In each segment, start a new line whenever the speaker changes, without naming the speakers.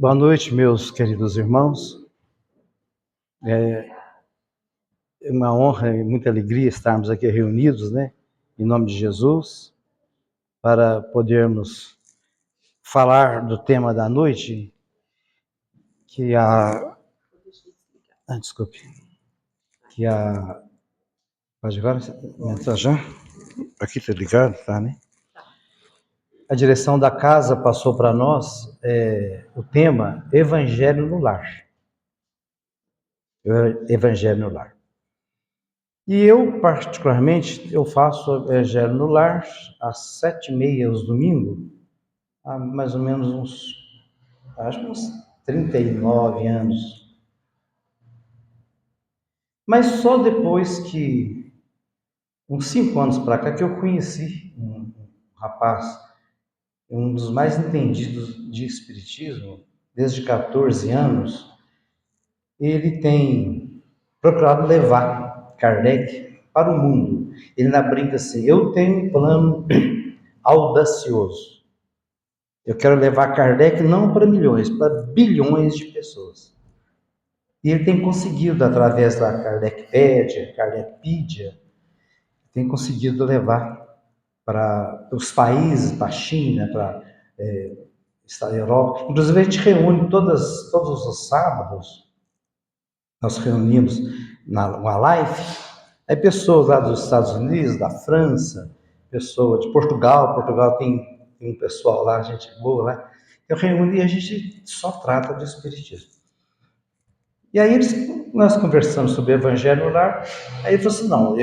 Boa noite, meus queridos irmãos. É uma honra e muita alegria estarmos aqui reunidos, em nome de Jesus, para podermos falar do tema da noite, que desculpe, pode agora? Já? Aqui tá ligado, tá, né? A direção da casa passou para nós o tema Evangelho no Lar. Evangelho no Lar. E eu, particularmente, eu faço o Evangelho no Lar às 7h30 aos domingos, há mais ou menos uns 39 anos. Mas só depois que, uns 5 anos para cá, que eu conheci um rapaz, um dos mais entendidos de Espiritismo, desde 14 anos, ele tem procurado levar Kardec para o mundo. Ele ainda brinca assim: eu tenho um plano audacioso. Eu quero levar Kardec não para milhões, para bilhões de pessoas. E ele tem conseguido, através da Kardecpédia, Kardecpedia, tem conseguido levar para os países, para a China, para a Europa. Inclusive, a gente reúne todos os sábados, nós reunimos numa live, aí pessoas lá dos Estados Unidos, da França, pessoa de Portugal tem um pessoal lá, gente boa lá. Eu reúno e a gente só trata de espiritismo. E aí nós conversamos sobre o Evangelho no Lar, aí ele falou assim: não,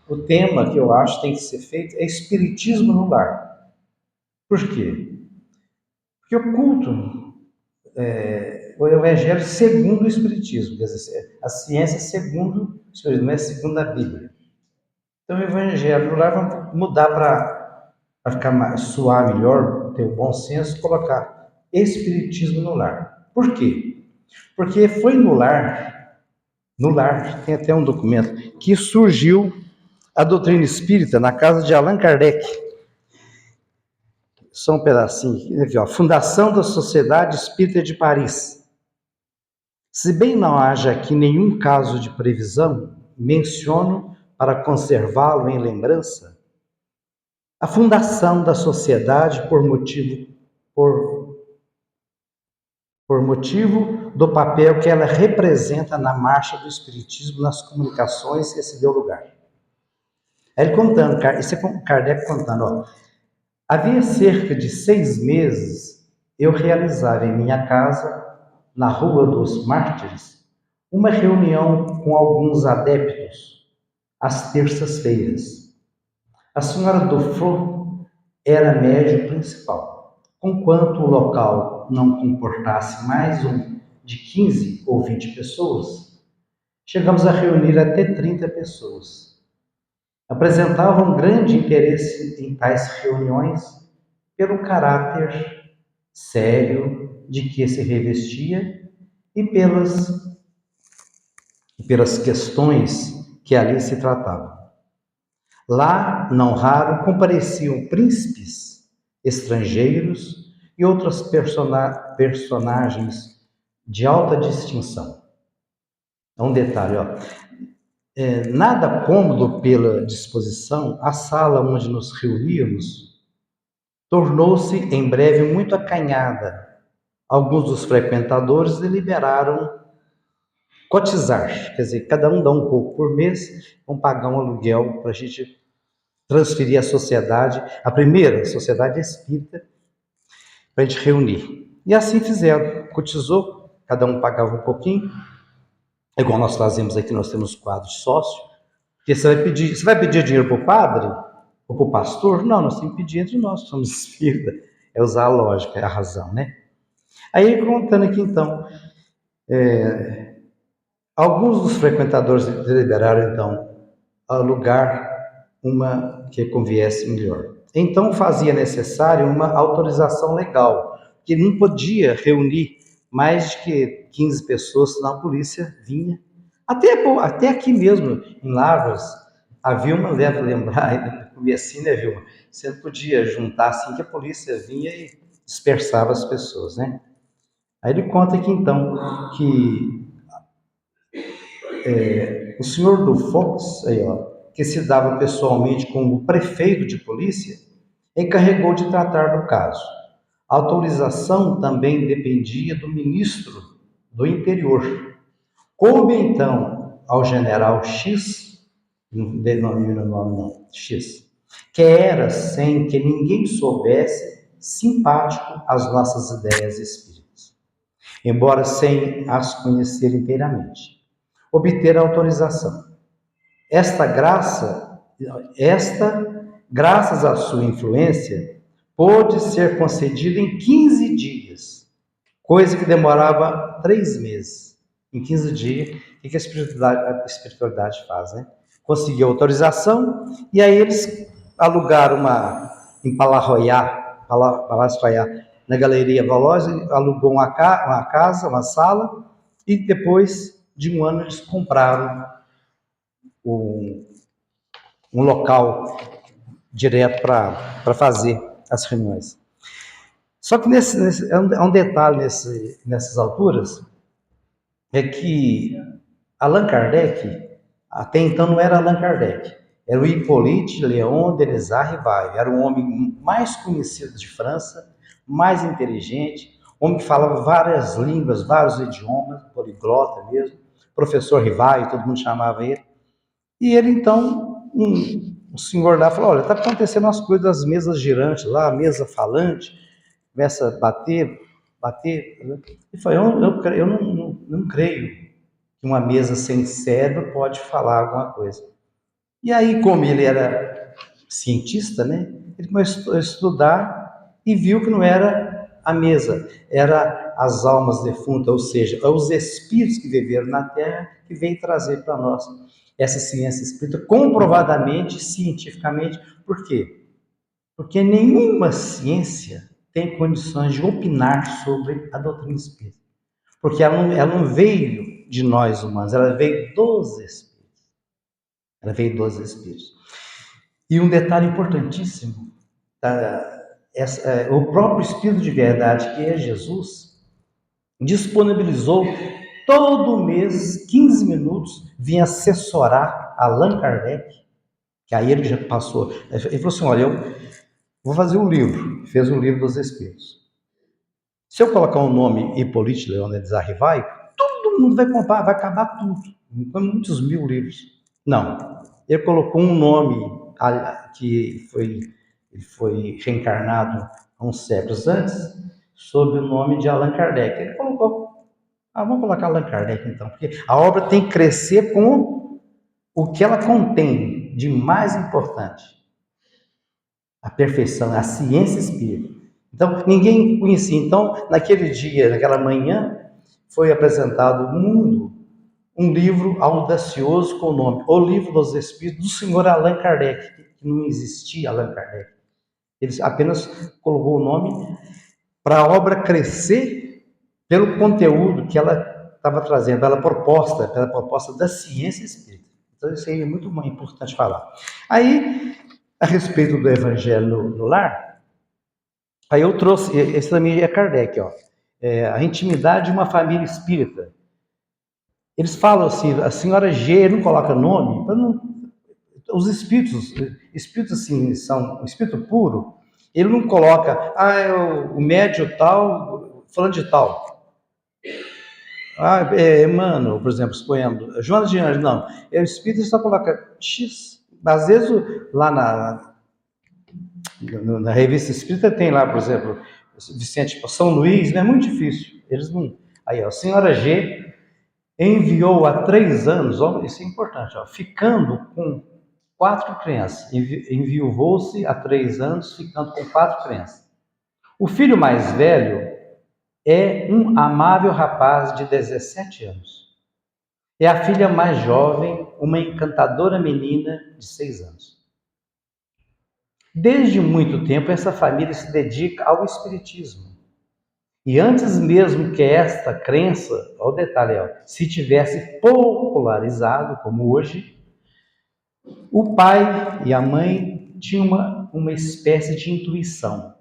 o tema que eu acho que tem que ser feito é Espiritismo no Lar. Por quê? Porque o culto, o Evangelho segundo o Espiritismo, quer dizer, a ciência segundo o Espiritismo, não é segundo a Bíblia. Então o Evangelho no Lar, vamos mudar para ficar mais suave, melhor, ter o bom senso, colocar Espiritismo no Lar. Por quê? Porque foi no lar, tem até um documento, que surgiu a doutrina espírita na casa de Allan Kardec. Só um pedacinho aqui, ó. Fundação da Sociedade Espírita de Paris. Se bem não haja aqui nenhum caso de previsão, menciono para conservá-lo em lembrança a fundação da sociedade por motivo do papel que ela representa na marcha do espiritismo nas comunicações que se deu lugar. Aí ele contando, isso é Kardec contando, ó. Havia cerca de 6 meses, eu realizava em minha casa, na Rua dos Mártires, uma reunião com alguns adeptos, às terças-feiras. A senhora Dufour era médium principal. Conquanto o local não comportasse mais de 15 ou 20 pessoas, chegamos a reunir até 30 pessoas. Apresentavam grande interesse em tais reuniões pelo caráter sério de que se revestia e pelas questões que ali se tratavam. Lá, não raro, compareciam príncipes estrangeiros e outras personagens de alta distinção. Um detalhe, ó. Nada cômodo pela disposição, a sala onde nos reuníamos tornou-se em breve muito acanhada. Alguns dos frequentadores deliberaram cotizar, quer dizer, cada um dá um pouco por mês, vão pagar um aluguel para a gente transferir a sociedade, a primeira sociedade espírita, para a gente reunir. E assim fizeram, cotizou, cada um pagava um pouquinho, igual nós fazemos aqui, nós temos quadro de sócio, porque você vai pedir dinheiro para o padre ou para o pastor? Não, nós temos que pedir entre nós, somos espírita, é usar a lógica, é a razão, né? Aí, contando aqui então, alguns dos frequentadores deliberaram então alugar uma que conviesse melhor. Então fazia necessário uma autorização legal, que não podia reunir mais de que 15 pessoas, senão a polícia vinha. Até aqui mesmo, em Lavras, a Vilma deve lembrar, comia assim, né, Vilma? Você não podia juntar assim que a polícia vinha e dispersava as pessoas, né? Aí ele conta aqui então que o senhor do Fox, aí, ó, que se dava pessoalmente com o prefeito de polícia, encarregou de tratar do caso. A autorização também dependia do ministro do Interior. Coube então ao general X, não denomina o nome não, X, que era, sem que ninguém soubesse, simpático às nossas ideias espíritas, embora sem as conhecer inteiramente, obter a autorização. Esta graça, graças à sua influência, pôde ser concedida em 15 dias, coisa que demorava 3 meses. Em 15 dias, o que a espiritualidade faz, né? Conseguiu autorização, e aí eles alugaram em Palácio Royá, na Galeria Valóis, alugou uma casa, uma sala, e depois de um ano eles compraram um, um local direto para fazer as reuniões. Só que há um detalhe nessas alturas, é que Allan Kardec, até então não era Allan Kardec, era o Hippolyte Léon Denisard Rivail, era o homem mais conhecido de França, mais inteligente, homem que falava várias línguas, vários idiomas, poliglota mesmo, professor Rivail, todo mundo chamava ele. E ele então, o senhor lá falou, olha, está acontecendo umas coisas das mesas girantes lá, a mesa falante, começa a bater. Ele falou, eu não creio que uma mesa sem cérebro pode falar alguma coisa. E aí, como ele era cientista, né, ele começou a estudar e viu que não era a mesa, era as almas defuntas, ou seja, os espíritos que viveram na Terra que veio trazer para nós essa ciência espírita, comprovadamente, cientificamente. Por quê? Porque nenhuma ciência tem condições de opinar sobre a doutrina espírita. Porque ela não veio de nós humanos, ela veio dos espíritos. Ela veio dos espíritos. E um detalhe importantíssimo, o próprio Espírito de Verdade, que é Jesus, disponibilizou todo mês 15 minutos, vinha assessorar Allan Kardec, que aí ele já passou. Ele falou assim: olha, eu vou fazer um livro, fez um livro dos Espíritos. Se eu colocar o nome Hippolyte Léon Denisard Rivail, todo mundo vai comprar, vai acabar tudo. Muitos mil livros. Não. Ele colocou um nome que foi reencarnado há uns séculos antes, sob o nome de Allan Kardec. Ele colocou, vamos colocar Allan Kardec então, porque a obra tem que crescer com o que ela contém de mais importante. A perfeição, a ciência espírita. Então, ninguém conhecia. Então, naquele dia, naquela manhã, foi apresentado ao mundo um livro audacioso com o nome O Livro dos Espíritos, do senhor Allan Kardec, que não existia Allan Kardec. Ele apenas colocou o nome para a obra crescer pelo conteúdo que ela estava trazendo, pela proposta da ciência espírita. Então, isso aí é muito importante falar. Aí, a respeito do Evangelho no Lar, aí eu trouxe, esse também é Kardec, ó, a intimidade de uma família espírita. Eles falam assim, a senhora G não coloca nome, os espíritos assim, são um espírito puro, ele não coloca, o médio tal, falando de tal. Mano, por exemplo, suponhamos, Joana de Anjos, não. O espírito só coloca X. Às vezes, lá na revista espírita tem lá, por exemplo, Vicente São Luís, não é muito difícil. Eles não. Aí, ó, a senhora G enviou há 3 anos, ó, isso é importante, ó, ficando com 4 crianças. Enviou-se há 3 anos, ficando com 4 crianças. O filho mais velho é um amável rapaz de 17 anos. E a filha mais jovem, uma encantadora menina de 6 anos. Desde muito tempo, essa família se dedica ao espiritismo. E antes mesmo que esta crença, olha o detalhe, se tivesse popularizado, como hoje, o pai e a mãe tinham uma espécie de intuição.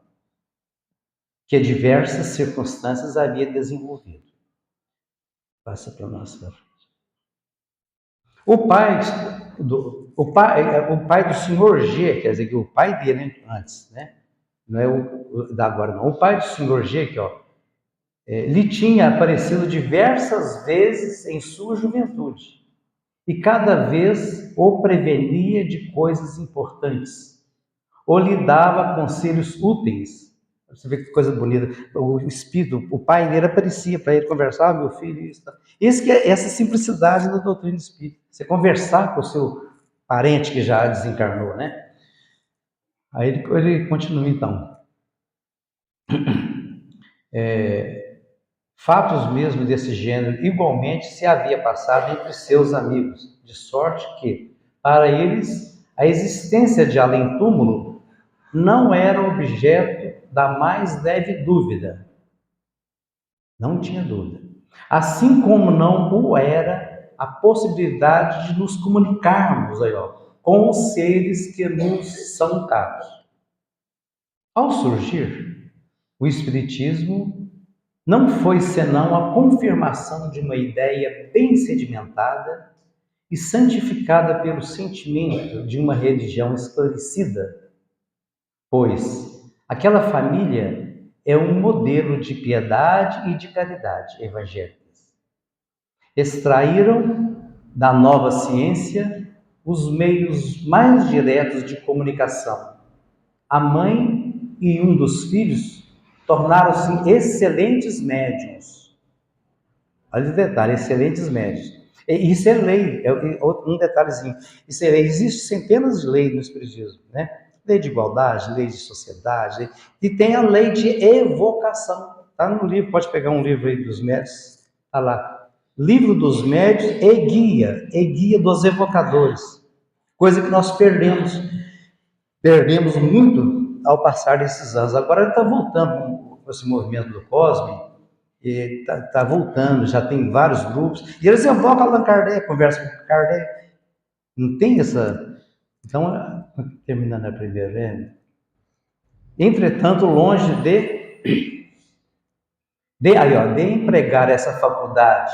que diversas circunstâncias havia desenvolvido. Passa para nós. O pai do senhor G, quer dizer que o pai dele antes, né? Não é o da agora não. O pai do senhor G, que lhe tinha aparecido diversas vezes em sua juventude e cada vez o prevenia de coisas importantes ou lhe dava conselhos úteis. Você vê que coisa bonita. O espírito, o pai dele aparecia para ele conversar, meu filho, isso. Isso que é essa simplicidade da doutrina espírita. Você conversar com o seu parente que já desencarnou, né? Aí ele continua então. Fatos mesmo desse gênero igualmente se havia passado entre seus amigos, de sorte que, para eles, a existência de além-túmulo não era objeto da mais leve dúvida. Não tinha dúvida. Assim como não o era a possibilidade de nos comunicarmos com os seres que nos são caros. Ao surgir, o Espiritismo não foi senão a confirmação de uma ideia bem sedimentada e santificada pelo sentimento de uma religião esclarecida, pois aquela família é um modelo de piedade e de caridade evangélicas. Extraíram da nova ciência os meios mais diretos de comunicação. A mãe e um dos filhos tornaram-se excelentes médiuns. Olha o detalhe, excelentes médiuns. Isso é lei, um detalhezinho. Isso é lei. Existem centenas de leis no Espiritismo, né? Lei de igualdade, lei de sociedade, e tem a lei de evocação. Está no livro, pode pegar um livro aí dos médios, está lá. Livro dos médios e guia dos evocadores. Coisa que nós perdemos. Perdemos muito ao passar desses anos. Agora ele está voltando com esse movimento do Cosme, está voltando, já tem vários grupos, e eles evocam Allan Kardec, conversam com Kardec. Não tem essa. Então, terminando a primeira, né? Entretanto, longe de empregar essa faculdade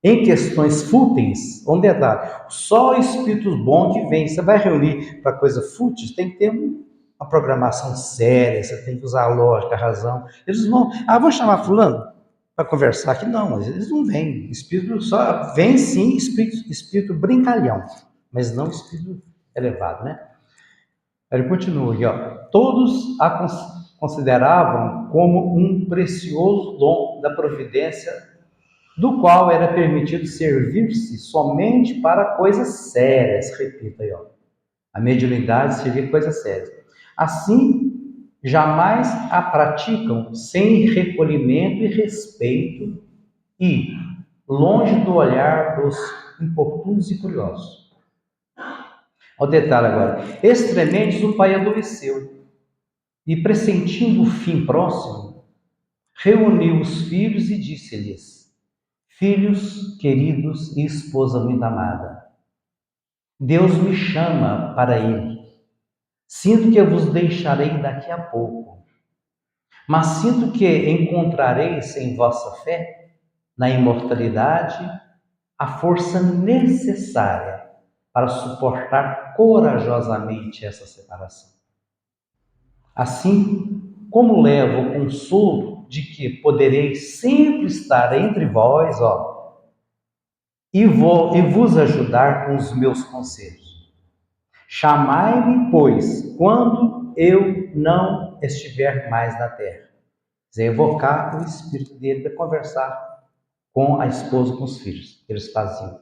em questões fúteis, um detalhe, só espíritos bons que vêm. Você vai reunir para coisa fútil, tem que ter uma programação séria, você tem que usar a lógica, a razão. Eles vão, vou chamar fulano para conversar aqui. Não, mas eles não vêm. Espírito só vem sim, espírito brincalhão, mas não espírito elevado, né? Ele continua aqui, todos a consideravam como um precioso dom da providência, do qual era permitido servir-se somente para coisas sérias. Repita aí, a mediunidade servir coisas sérias. Assim, jamais a praticam sem recolhimento e respeito e longe do olhar dos importunos e curiosos. Olha o detalhe agora. Extremamente o pai adoeceu e, pressentindo o fim próximo, reuniu os filhos e disse-lhes: filhos queridos e esposa muito amada, Deus me chama para ele. Sinto que eu vos deixarei daqui a pouco, mas sinto que encontrareis em vossa fé, na imortalidade, a força necessária para suportar corajosamente essa separação. Assim, como levo o consolo de que podereis sempre estar entre vós, e vos ajudar com os meus conselhos. Chamai-me, pois, quando eu não estiver mais na terra. Quer dizer, evocar o espírito dele para conversar com a esposa, com os filhos, que eles faziam.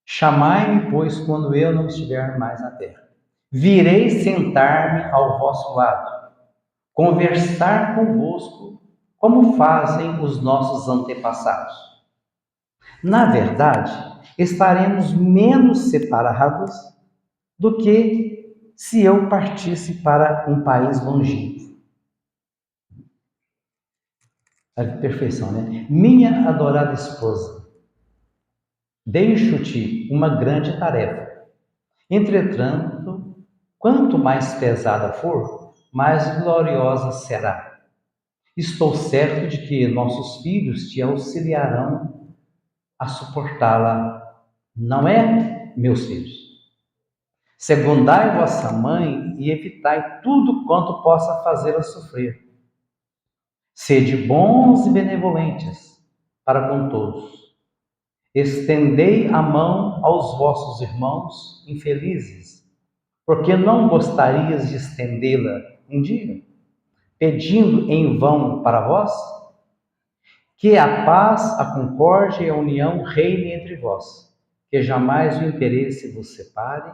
Chamai-me, pois, quando eu não estiver mais na terra. Virei sentar-me ao vosso lado, conversar convosco, como fazem os nossos antepassados. Na verdade, estaremos menos separados do que se eu partisse para um país longínquo. A perfeição, né? Minha adorada esposa, deixo-te uma grande tarefa. Entretanto, quanto mais pesada for, mais gloriosa será. estou certo de que nossos filhos te auxiliarão a suportá-la. Não é, meus filhos? Segundai vossa mãe e evitai tudo quanto possa fazê-la sofrer. Sede bons e benevolentes para com todos. Estendei a mão aos vossos irmãos infelizes, porque não gostarias de estendê-la um dia, pedindo em vão para vós? Que a paz, a concórdia e a união reinem entre vós, que jamais o interesse vos separe,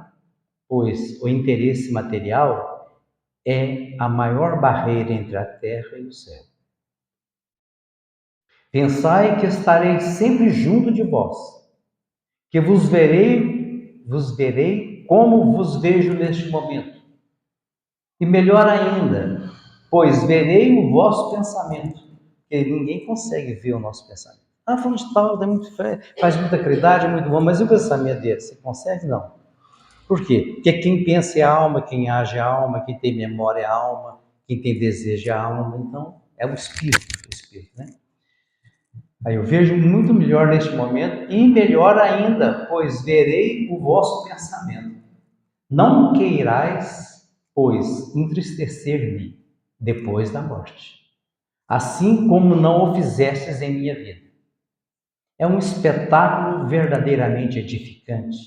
pois o interesse material é a maior barreira entre a terra e o céu. Pensai que estarei sempre junto de vós, que vos verei como vos vejo neste momento. E melhor ainda, pois verei o vosso pensamento, que ninguém consegue ver o nosso pensamento. Ah, falando de tal, faz muita caridade, é muito bom, mas e o pensamento dele? Você consegue? Não. Por quê? Porque quem pensa é a alma, quem age é a alma, quem tem memória é a alma, quem tem desejo é a alma. Então, é o espírito, né? Aí eu vejo muito melhor neste momento e melhor ainda, pois verei o vosso pensamento. Não queirais, pois, entristecer-me depois da morte, assim como não o fizestes em minha vida. É um espetáculo verdadeiramente edificante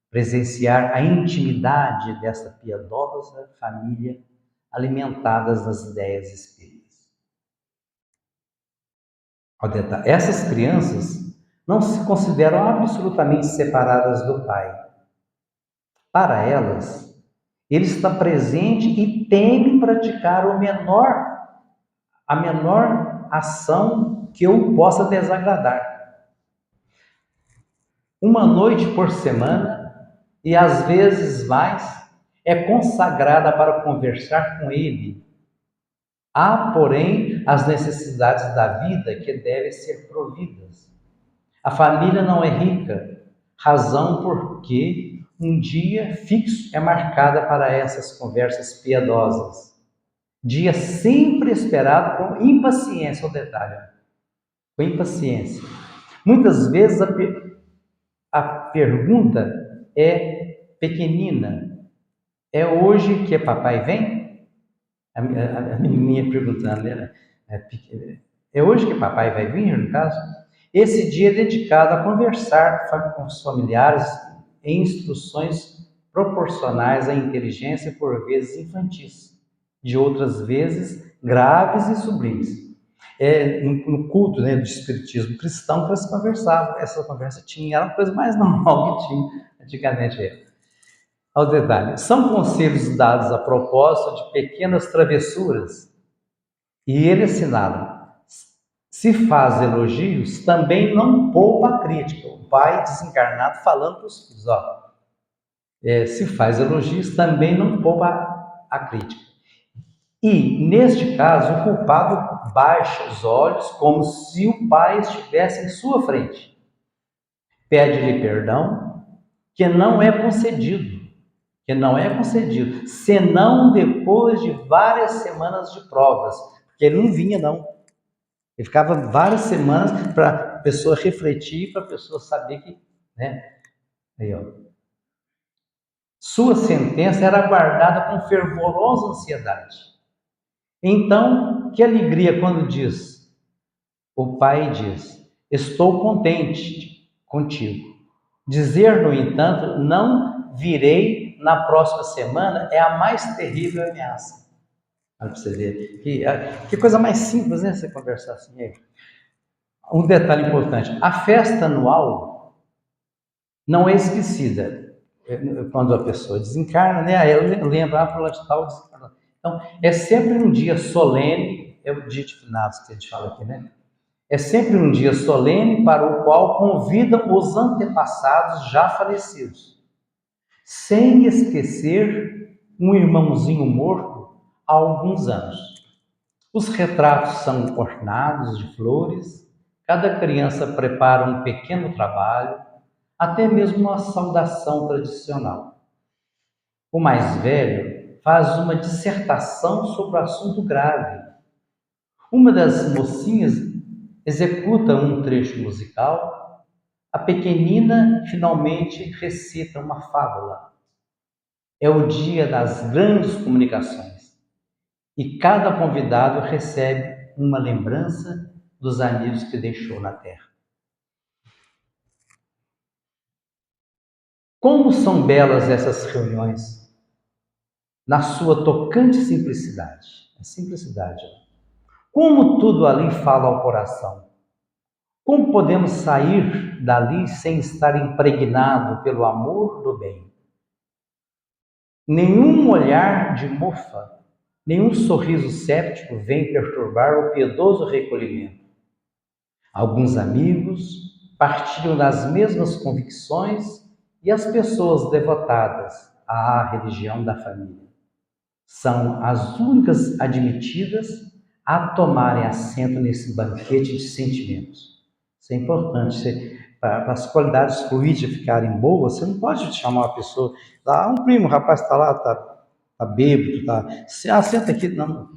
presenciar a intimidade dessa piedosa família alimentadas nas ideias espíritas. Ao detalhe, essas crianças não se consideram absolutamente separadas do pai. Para elas, ele está presente e teme praticar a menor ação que o possa desagradar. Uma noite por semana, e às vezes mais, é consagrada para conversar com ele. Há, porém, as necessidades da vida que devem ser providas. A família não é rica, razão porque um dia fixo é marcada para essas conversas piedosas. Dia sempre esperado com impaciência, o detalhe, com impaciência. Muitas vezes a pergunta é pequenina. É hoje que papai vem? A menininha perguntando, né? É hoje que papai vai vir, no caso? Esse dia é dedicado a conversar com os familiares em instruções proporcionais à inteligência, por vezes infantis, de outras vezes graves e sublimes. No culto, né, do espiritismo cristão que eles conversavam. Essa conversa era uma coisa mais normal que tinha antigamente. Ao detalhe, são conselhos dados a propósito de pequenas travessuras, e ele assinala: se faz elogios, também não poupa a crítica. O pai desencarnado falando para os filhos, se faz elogios, também não poupa a crítica. E, neste caso, o culpado baixa os olhos como se o pai estivesse em sua frente. Pede-lhe perdão, que não é concedido, senão depois de várias semanas de provas, porque ele não vinha, não. Ele ficava várias semanas para a pessoa refletir, para a pessoa saber que, né? Aí, ó. Sua sentença era aguardada com fervorosa ansiedade. Então, que alegria quando o pai diz: estou contente contigo. Dizer, no entanto, não virei na próxima semana é a mais terrível ameaça. Olha para você ver. Que coisa mais simples, né? Você conversar assim. Aí. Um detalhe importante: a festa anual não é esquecida. Quando a pessoa desencarna, né? Aí ela lembra, fulano de tal desencarnou. Então, é sempre um dia solene, é o dia de finados que a gente fala aqui, né? É sempre um dia solene para o qual convidam os antepassados já falecidos, sem esquecer um irmãozinho morto há alguns anos. Os retratos são ornados de flores, cada criança prepara um pequeno trabalho, até mesmo uma saudação tradicional. O mais velho faz uma dissertação sobre o assunto grave. Uma das mocinhas executa um trecho musical, a pequenina finalmente recita uma fábula. É o dia das grandes comunicações e cada convidado recebe uma lembrança dos amigos que deixou na terra. Como são belas essas reuniões, na sua tocante simplicidade. A simplicidade. Como tudo ali fala ao coração. Como podemos sair dali sem estar impregnado pelo amor do bem? Nenhum olhar de mofa, nenhum sorriso séptico vem perturbar o piedoso recolhimento. Alguns amigos partilham das mesmas convicções e as pessoas devotadas à religião da família são as únicas admitidas a tomarem assento nesse banquete de sentimentos. Isso é importante. Para as qualidades fluídicas ficarem boas, você não pode chamar uma pessoa, um primo, o rapaz está lá, está bêbado, senta aqui. Não,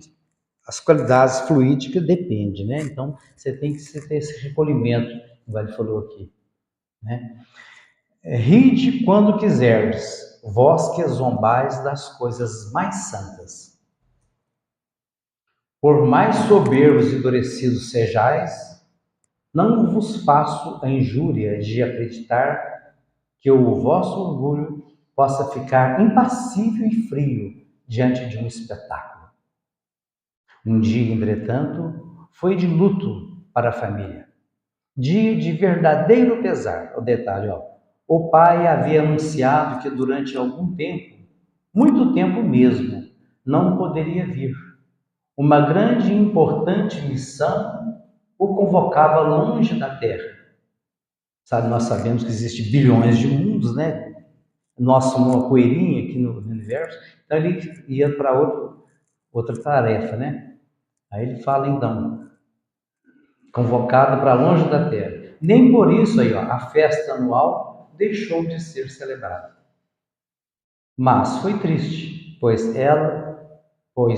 as qualidades fluídicas dependem, né? Então, você tem que ter esse recolhimento, como ele falou aqui, né? Ride quando quiserdes, vós que zombais das coisas mais santas. Por mais soberbos e endurecidos sejais, não vos faço a injúria de acreditar que o vosso orgulho possa ficar impassível e frio diante de um espetáculo. Um dia, entretanto, foi de luto para a família. Dia de verdadeiro pesar. O detalhe, o pai havia anunciado que durante algum tempo, muito tempo mesmo, não poderia vir. Uma grande e importante missão o convocava longe da Terra. Sabe, nós sabemos que existem bilhões de mundos, né? Nós somos uma poeirinha aqui no universo, então ele ia para outra tarefa, né? Aí ele fala então, convocado para longe da terra. Nem por isso aí, a festa anual deixou de ser celebrada. Mas foi triste, pois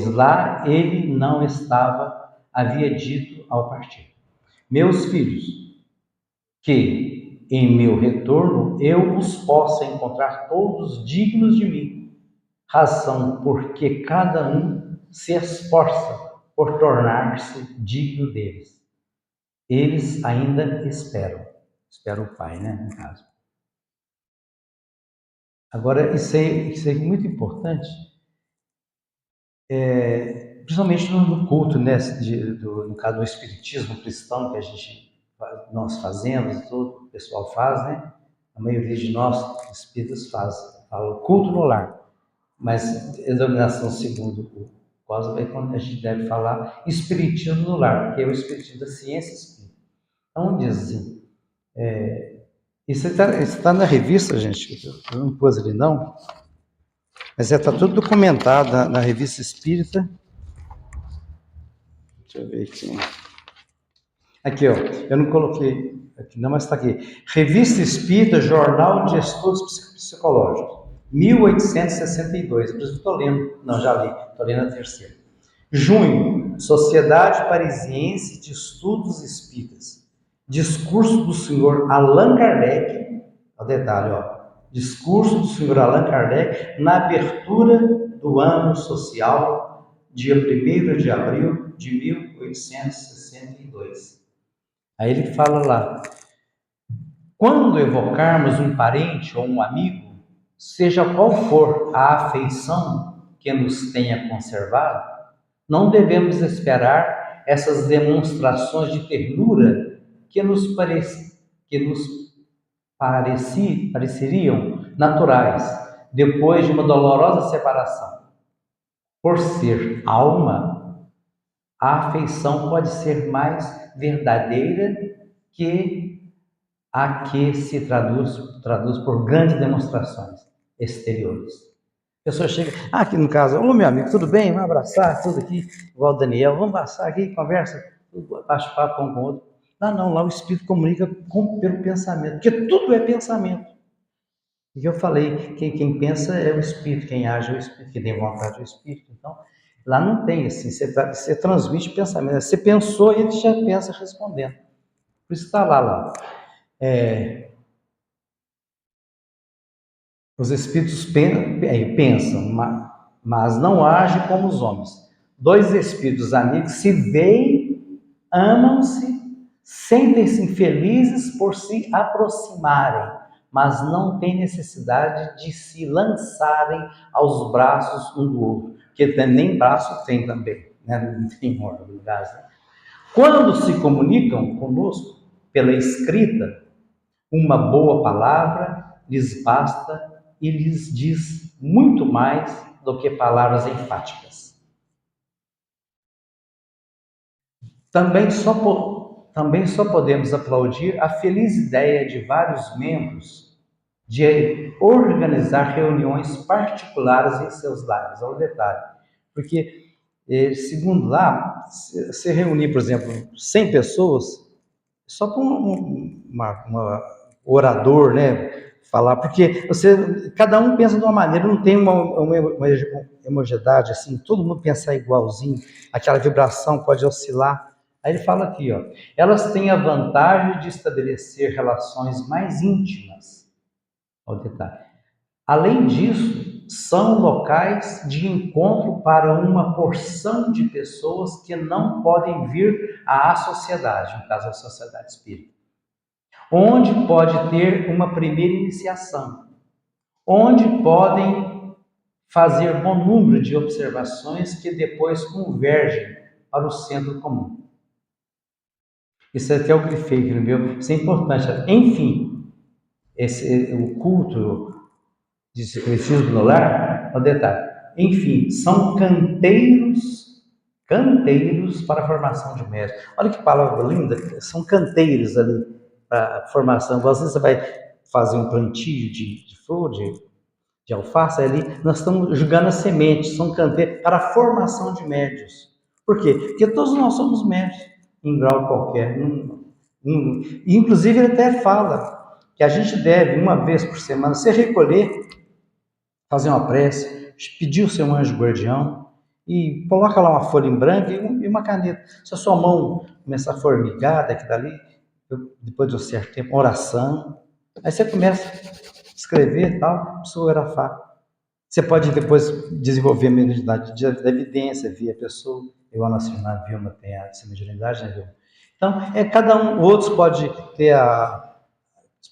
lá ele não estava, havia dito ao partir: meus filhos, que em meu retorno eu os possa encontrar todos dignos de mim, razão porque cada um se esforça por tornar-se digno deles. Eles ainda esperam o Pai, né, no caso. Agora, isso é muito importante, principalmente no culto, né, no caso do Espiritismo cristão que nós fazemos, todo o pessoal faz, né? A maioria de nós, espíritas, fala culto no lar. Mas a denominação segundo o Cosmo é quando a gente deve falar Espiritismo no lar, que é o Espiritismo da ciência espírita. Então, diz assim, isso está na revista, gente, eu não pus ali não, mas está tudo documentado na revista espírita. Deixa eu ver aqui. Aqui, eu não coloquei aqui não, mas está aqui. Revista Espírita, Jornal de Estudos Psicológicos, 1862. Por isso estou lendo. Não, já li. Estou lendo a terceira. Junho, Sociedade Parisiense de Estudos Espíritas. Discurso do senhor Allan Kardec. O detalhe, Discurso do senhor Allan Kardec na abertura do ano social, dia 1º de abril de 1862. Aí ele fala lá: quando evocarmos um parente ou um amigo, seja qual for a afeição que nos tenha conservado, não devemos esperar essas demonstrações de ternura que nos pareceriam naturais depois de uma dolorosa separação. Por ser alma, a afeição pode ser mais verdadeira que a que se traduz por grandes demonstrações exteriores. A pessoa chega, aqui no caso, ô meu amigo, tudo bem? Vamos abraçar, tudo aqui, igual o Daniel, vamos abraçar aqui, conversa, bate papo um com o outro. Não, lá o Espírito comunica pelo pensamento, porque tudo é pensamento. E eu falei, quem pensa é o Espírito, quem age é o Espírito, quem tem vontade é o Espírito. Então, Lá não tem assim, você transmite pensamento. Você pensou e ele já pensa respondendo. Por isso está lá. Os espíritos pensam, mas não agem como os homens. Dois espíritos amigos se veem, amam-se, sentem-se felizes por se aproximarem, mas não têm necessidade de se lançarem aos braços um do outro, porque nem braço tem também, né? Não tem órgão no caso. Quando se comunicam conosco pela escrita, uma boa palavra lhes basta e lhes diz muito mais do que palavras enfáticas. Também só podemos aplaudir a feliz ideia de vários membros de organizar reuniões particulares em seus lares. Olha o detalhe. Porque, segundo lá, se reunir, por exemplo, 100 pessoas, só com uma orador, né? Falar, porque cada um pensa de uma maneira, não tem uma homogeneidade assim, todo mundo pensa igualzinho, aquela vibração pode oscilar. Aí ele fala aqui, ó, elas têm a vantagem de estabelecer relações mais íntimas. Olha o detalhe. Além disso, são locais de encontro para uma porção de pessoas que não podem vir à sociedade, no caso a sociedade espírita, onde pode ter uma primeira iniciação, onde podem fazer bom número de observações que depois convergem para o centro comum. Isso até eu grifei, viu? Isso é importante. Enfim, o culto de secretismo no lar, o detalhe. Enfim, são canteiros para a formação de médios. Olha que palavra linda, são canteiros ali para a formação. Às vezes você vai fazer um plantio de flor, de alface ali, nós estamos jogando as sementes, são canteiros para a formação de médios. Por quê? Porque todos nós somos médios, em grau qualquer. Inclusive, ele até fala que a gente deve, uma vez por semana, se recolher, fazer uma prece, pedir o seu anjo guardião e coloca lá uma folha em branco e uma caneta. Se a sua mão começar a formigar daqui dali, depois de um certo tempo, oração, aí você começa a escrever e tal, psicografar. Você pode depois desenvolver a mediunidade de evidência, via pessoa, igual a nossa irmã Vilma tem essa mediunidade, né, Vilma? Então, cada um, outros pode ter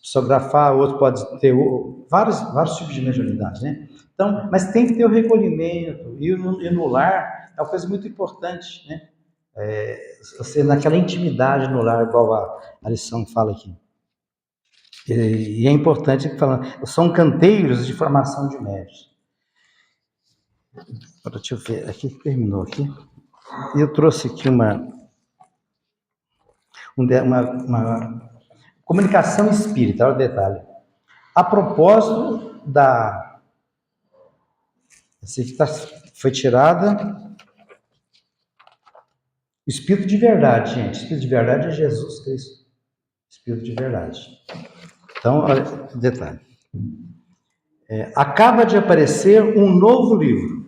psicografar, outro pode ter vários tipos de mediunidade, né? Então, mas tem que ter o recolhimento, e no lar é uma coisa muito importante, né? Você naquela intimidade no lar, igual a lição fala aqui. E é importante, falando, são canteiros de formação de médios. Deixa eu ver, aqui terminou aqui. Eu trouxe aqui uma comunicação espírita, olha o detalhe. A propósito essa aqui foi tirada. Espírito de verdade, gente. Espírito de verdade é Jesus Cristo. Espírito de verdade. Então, olha o detalhe. Acaba de aparecer um novo livro.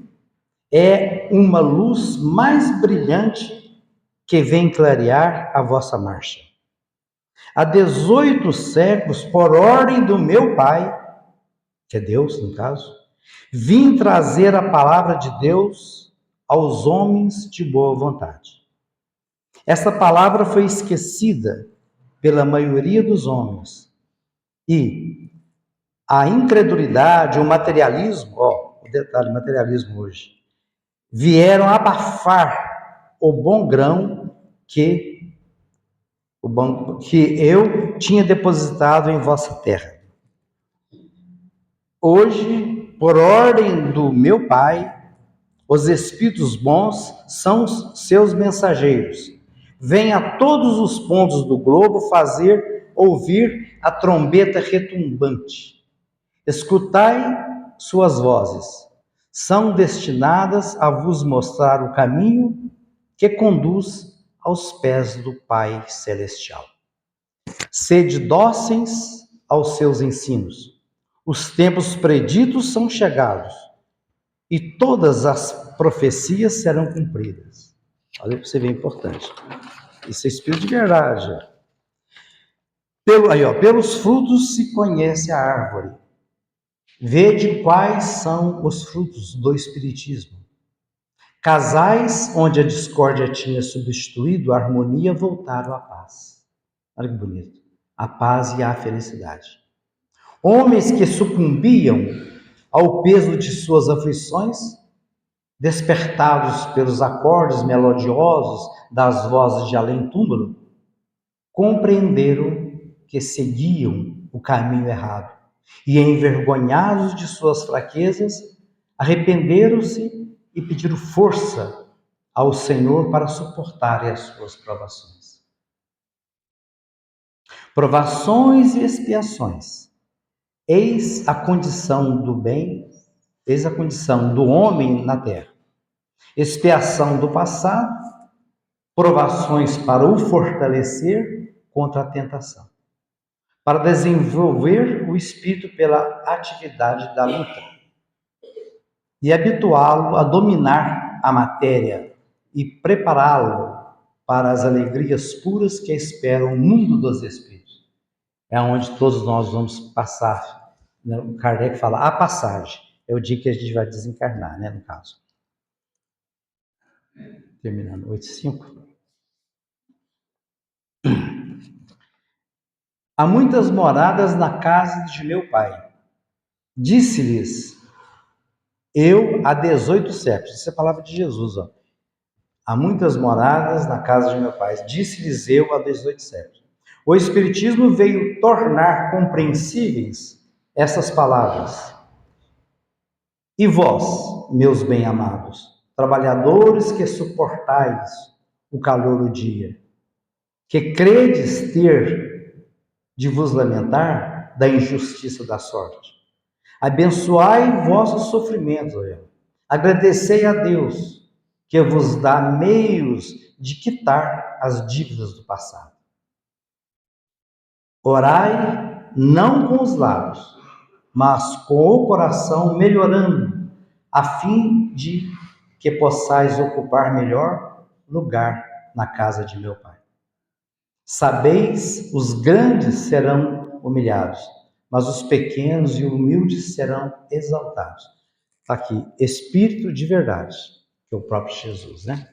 É uma luz mais brilhante que vem clarear a vossa marcha. Há 18 séculos, por ordem do meu Pai, que é Deus, no caso, vim trazer a palavra de Deus aos homens de boa vontade. Essa palavra foi esquecida pela maioria dos homens. E a incredulidade, o materialismo, o detalhe, materialismo hoje, vieram abafar o bom grão que eu tinha depositado em vossa terra. Hoje, por ordem do meu Pai, os espíritos bons são seus mensageiros. Vêm a todos os pontos do globo fazer ouvir a trombeta retumbante. Escutai suas vozes. São destinadas a vos mostrar o caminho que conduz aos pés do Pai Celestial. Sede dóceis aos seus ensinos. Os tempos preditos são chegados. e todas as profecias serão cumpridas. Olha para você ver, importante. Isso é espírito de verdade. Pelos frutos se conhece a árvore. Vede quais são os frutos do espiritismo. Casais onde a discórdia tinha substituído a harmonia voltaram à paz. Olha que bonito. A paz e a felicidade. Homens que sucumbiam ao peso de suas aflições, despertados pelos acordes melodiosos das vozes de além-túmulo, compreenderam que seguiam o caminho errado e, envergonhados de suas fraquezas, arrependeram-se e pediram força ao Senhor para suportarem as suas provações. Provações e expiações. Eis a condição do bem, eis a condição do homem na terra. Expiação do passado, provações para o fortalecer contra a tentação, para desenvolver o espírito pela atividade da luta e habituá-lo a dominar a matéria e prepará-lo para as alegrias puras que esperam o mundo dos espíritos. É onde todos nós vamos passar. O Kardec fala a passagem. É o dia que a gente vai desencarnar, né, no caso. Terminando, 8:5. Há muitas moradas na casa de meu pai. Disse-lhes eu há 18 séculos. Isso é a palavra de Jesus, ó. Há muitas moradas na casa de meu pai. Disse-lhes eu há 18 séculos. O Espiritismo veio tornar compreensíveis essas palavras. E vós, meus bem-amados, trabalhadores que suportais o calor do dia, que credes ter de vos lamentar da injustiça da sorte, abençoai vossos sofrimentos, agradecei a Deus, que vos dá meios de quitar as dívidas do passado. Orai não com os lábios, mas com o coração melhorando, a fim de que possais ocupar melhor lugar na casa de meu Pai. Sabeis, os grandes serão humilhados, mas os pequenos e humildes serão exaltados. Está aqui, Espírito de verdade, que é o próprio Jesus, né?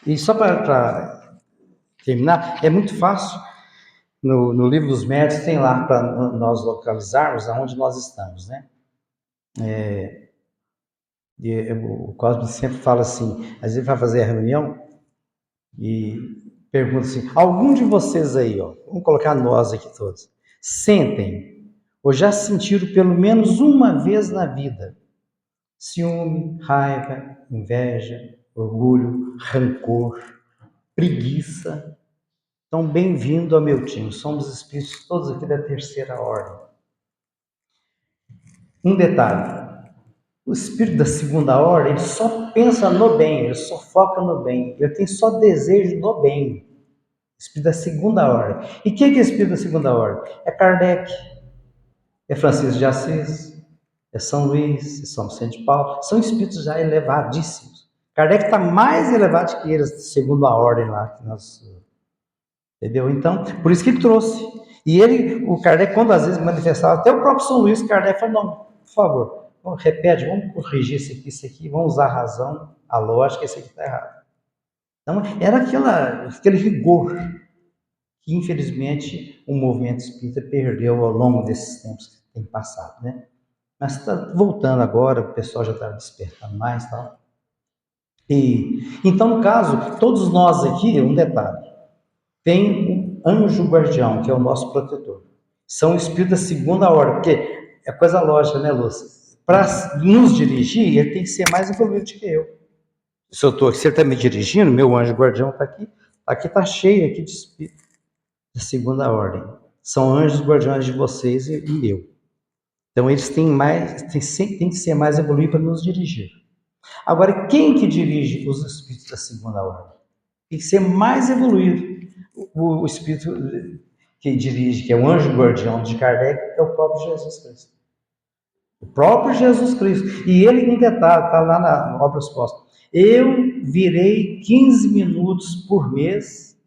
E só para terminar, é muito fácil, no livro dos médiuns tem lá para nós localizarmos aonde nós estamos, né? O Cosme sempre fala assim, às vezes vai fazer a reunião e pergunta assim, algum de vocês aí, ó, vamos colocar nós aqui todos, sentem ou já sentiram pelo menos uma vez na vida ciúme, raiva, inveja, orgulho, rancor, preguiça? Então, bem-vindo ao meu time. Somos espíritos todos aqui da terceira ordem. Um detalhe. O espírito da segunda ordem, ele só pensa no bem, ele só foca no bem. Ele tem só desejo do bem. Espírito da segunda ordem. E quem é espírito da segunda ordem? É Kardec, é Francisco de Assis, é São Luís, é São Vicente de Paulo. São espíritos já elevadíssimos. Kardec está mais elevado que eles, segundo a ordem lá que nós... Entendeu? Então, por isso que ele trouxe. E ele, o Kardec, quando às vezes manifestava, até o próprio São Luís, Kardec falou, não, por favor, repete, vamos corrigir isso aqui, vamos usar a razão, a lógica, isso aqui está errado. Então, era aquele rigor que, infelizmente, o movimento espírita perdeu ao longo desses tempos que tem passado, né? Mas está voltando agora, o pessoal já está despertando mais e tal. Então, no caso, todos nós aqui, um detalhe, tem um anjo guardião, que é o nosso protetor. São espíritos da segunda ordem, porque é coisa lógica, né, Lúcia? Para nos dirigir, ele tem que ser mais evoluído que eu. Se ele está me dirigindo, meu anjo guardião está aqui está cheio aqui de espíritos de segunda ordem. São anjos guardiões de vocês e meu. Então eles têm que ser mais evoluídos para nos dirigir. Agora, quem que dirige os espíritos da segunda ordem? Tem que ser mais evoluído. O espírito que dirige, que é o anjo guardião de Kardec, é o próprio Jesus Cristo. O próprio Jesus Cristo. E ele, em detalhe, está lá na obra exposta. Eu virei 15 minutos por mês.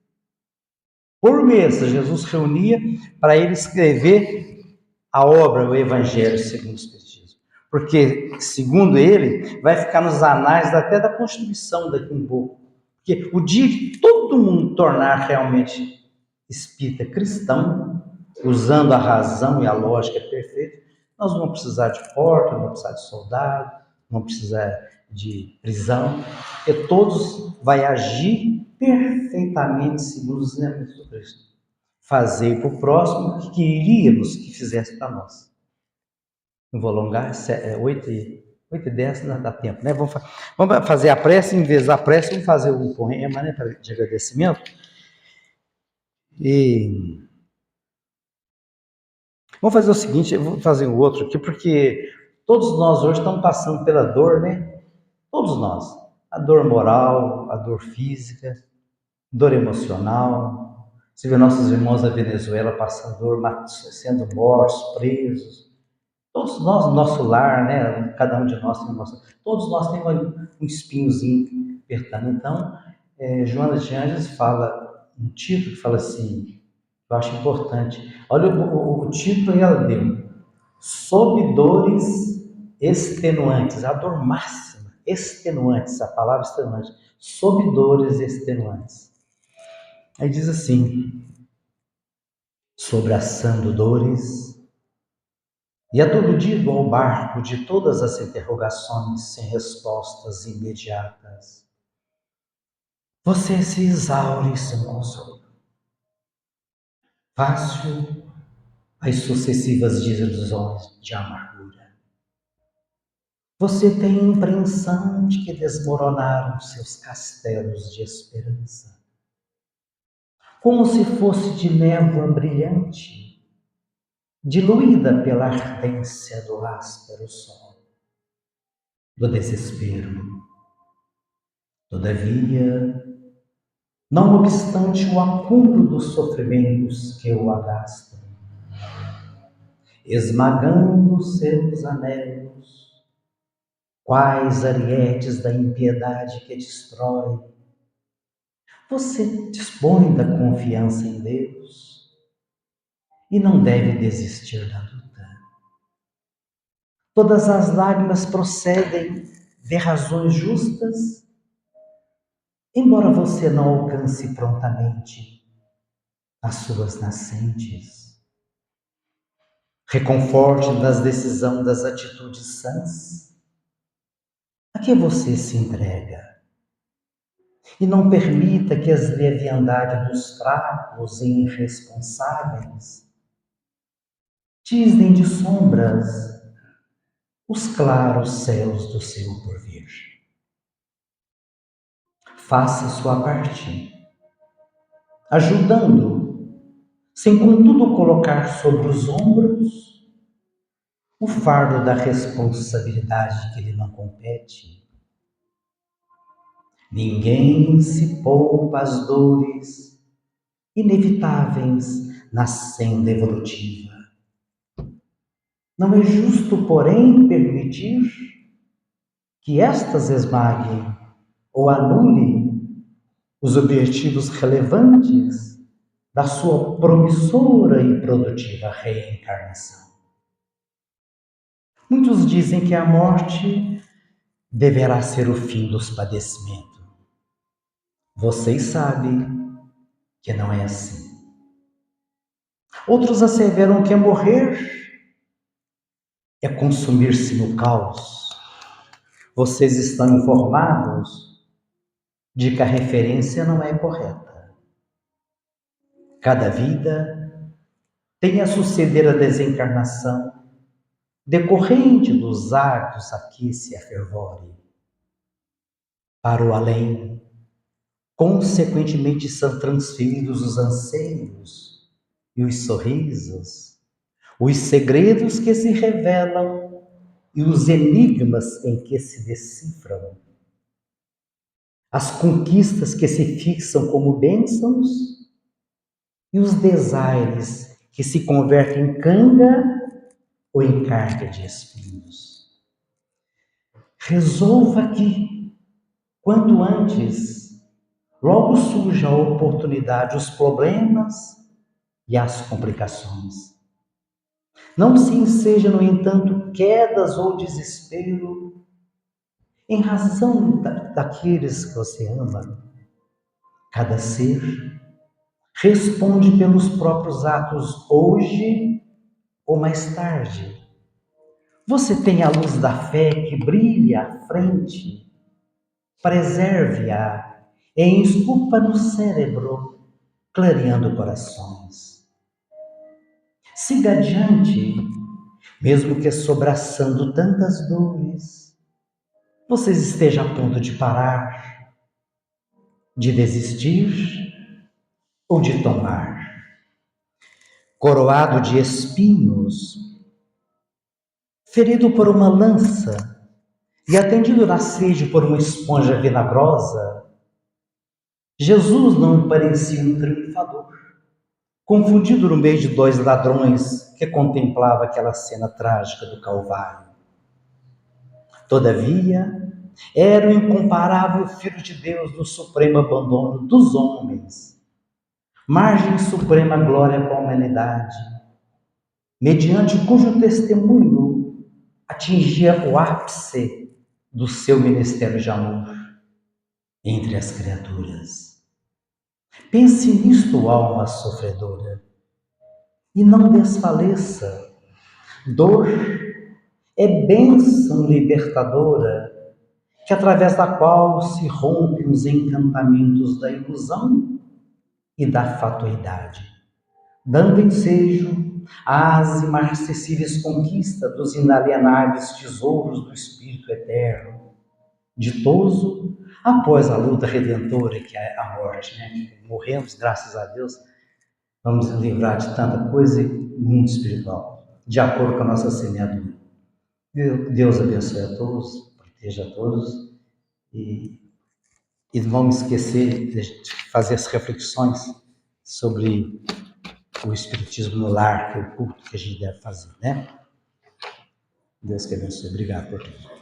Por mês, Jesus reunia para ele escrever a obra, o Evangelho segundo o Espiritismo. Porque, segundo ele, vai ficar nos anais até da Constituição daqui um pouco. Porque o dia que todo mundo tornar realmente espírita cristão, usando a razão e a lógica perfeita, nós não vamos precisar de porta, não vamos precisar de soldado, não vamos precisar de prisão, porque todos vai agir perfeitamente segundo os ensinamentos do Cristo. Fazer para o próximo o que queríamos que fizesse para nós. Não vou alongar, 8h10 não dá tempo, né? Vamos fazer a prece, em vez da prece, vamos fazer um poema, né, de agradecimento. E vamos fazer o seguinte, eu vou fazer um outro aqui, porque todos nós hoje estamos passando pela dor, né? Todos nós. A dor moral, a dor física, dor emocional. Você vê nossos irmãos da Venezuela passando dor, sendo mortos, presos. Todos nós, no nosso lar, né? Cada um de nós tem todos nós temos um espinhozinho apertando. Então, Joana de Ângeles fala, um título que fala assim, eu acho importante. Olha o título que ela deu. Sob dores extenuantes, a dor máxima, extenuantes, a palavra extenuante. Sob dores extenuantes. Aí diz assim, sobraçando dores, e aturdido ao barco de todas as interrogações sem respostas imediatas, você se exaure sem consolo. Fácil as sucessivas desilusões de amargura. Você tem a impressão de que desmoronaram seus castelos de esperança, como se fosse de névoa brilhante, diluída pela ardência do áspero sol, do desespero. Todavia, não obstante o acúmulo dos sofrimentos que o agastam, esmagando seus anelos, quais arietes da impiedade que destrói, você dispõe da confiança em Deus e não deve desistir da luta. Todas as lágrimas procedem de razões justas, embora você não alcance prontamente as suas nascentes. Reconforte nas decisões das atitudes sãs a que você se entrega. E não permita que as leviandades dos fracos e irresponsáveis tisnem de sombras os claros céus do seu porvir. Faça sua parte, ajudando, sem contudo colocar sobre os ombros o fardo da responsabilidade que lhe não compete. Ninguém se poupa as dores inevitáveis na senda evolutiva. Não é justo, porém, permitir que estas esmaguem ou anulem os objetivos relevantes da sua promissora e produtiva reencarnação. Muitos dizem que a morte deverá ser o fim dos padecimentos. Vocês sabem que não é assim. Outros asseveram que morrer é consumir-se no caos. Vocês estão informados de que a referência não é correta. Cada vida tem a suceder a desencarnação decorrente dos atos a que se afervore. Para o além, consequentemente são transferidos os anseios e os sorrisos, os segredos que se revelam e os enigmas em que se decifram, as conquistas que se fixam como bênçãos e os desaires que se convertem em canga ou encárpia de espinhos. Resolva que, quanto antes, logo surja a oportunidade, os problemas e as complicações. Não se enseja, no entanto, quedas ou desespero em razão daqueles que você ama. Cada ser responde pelos próprios atos hoje ou mais tarde. Você tem a luz da fé que brilha à frente. Preserve-a e esculpa no cérebro, clareando corações. Siga adiante, mesmo que sobraçando tantas dores. Você esteja a ponto de parar, de desistir ou de tomar. Coroado de espinhos, ferido por uma lança e atendido na sede por uma esponja vinagrosa, Jesus não parecia um triunfador, confundido no meio de dois ladrões que contemplava aquela cena trágica do Calvário. Todavia, era o incomparável Filho de Deus do supremo abandono dos homens, margem suprema glória para a humanidade, mediante cujo testemunho atingia o ápice do seu ministério de amor entre as criaturas. Pense nisto, alma sofredora, e não desfaleça. Dor é bênção libertadora, que através da qual se rompem os encantamentos da ilusão e da fatuidade, dando ensejo às imarcessíveis conquistas dos inalienáveis tesouros do Espírito Eterno, ditoso após a luta redentora que é a morte, né? Morremos, graças a Deus, vamos nos livrar de tanta coisa e mundo espiritual, de acordo com a nossa semeadura. Deus abençoe a todos, proteja a todos e não vamos esquecer de fazer as reflexões sobre o Espiritismo no lar, que é o culto que a gente deve fazer, né? Deus que abençoe. Obrigado por tudo.